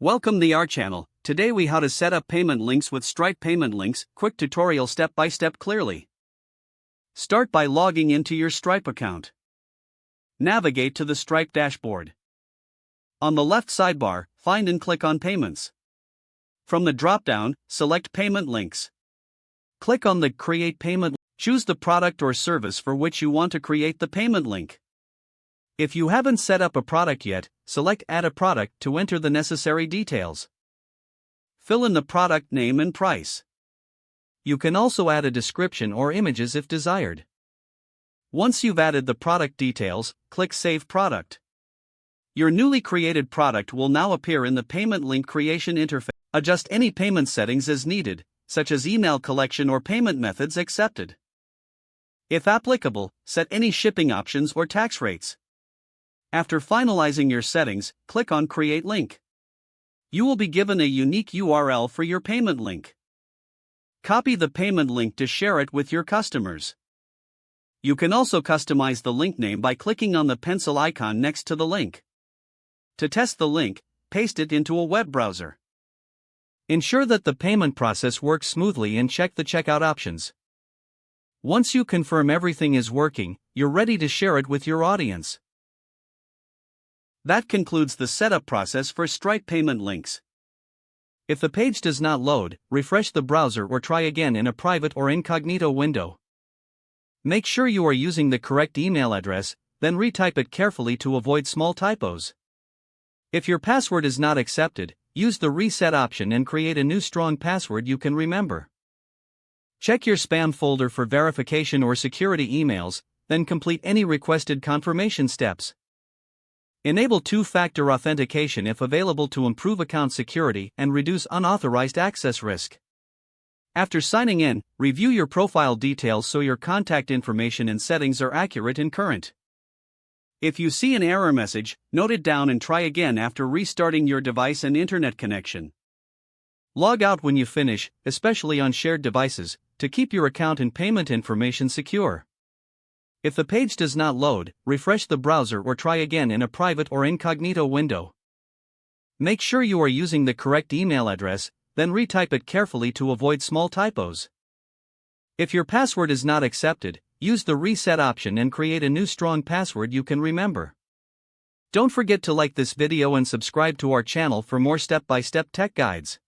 Welcome to our channel. Today we how to set up payment links with Stripe Payment Links, quick tutorial step by step clearly. Start by logging into your Stripe account. Navigate to the Stripe dashboard. On the left sidebar, find and click on Payments. From the drop-down, select Payment Links. Click on the Create Payment. Choose the product or service for which you want to create the payment link. If you haven't set up a product yet, select Add a Product to enter the necessary details. Fill in the product name and price. You can also add a description or images if desired. Once you've added the product details, click Save Product. Your newly created product will now appear in the payment link creation interface. Adjust any payment settings as needed, such as email collection or payment methods accepted. If applicable, set any shipping options or tax rates. After finalizing your settings, click on Create Link. You will be given a unique URL for your payment link. Copy the payment link to share it with your customers. You can also customize the link name by clicking on the pencil icon next to the link. To test the link, paste it into a web browser. Ensure that the payment process works smoothly and check the checkout options. Once you confirm everything is working, you're ready to share it with your audience. That concludes the setup process for Stripe Payment Links. If the page does not load, refresh the browser or try again in a private or incognito window. Make sure you are using the correct email address, then retype it carefully to avoid small typos. If your password is not accepted, use the reset option and create a new strong password you can remember. Check your spam folder for verification or security emails, then complete any requested confirmation steps. Enable two-factor authentication if available to improve account security and reduce unauthorized access risk. After signing in, review your profile details so your contact information and settings are accurate and current. If you see an error message, note it down and try again after restarting your device and internet connection. Log out when you finish, especially on shared devices, to keep your account and payment information secure. If the page does not load, refresh the browser or try again in a private or incognito window. Make sure you are using the correct email address, then retype it carefully to avoid small typos. If your password is not accepted, use the reset option and create a new strong password you can remember. Don't forget to like this video and subscribe to our channel for more step-by-step tech guides.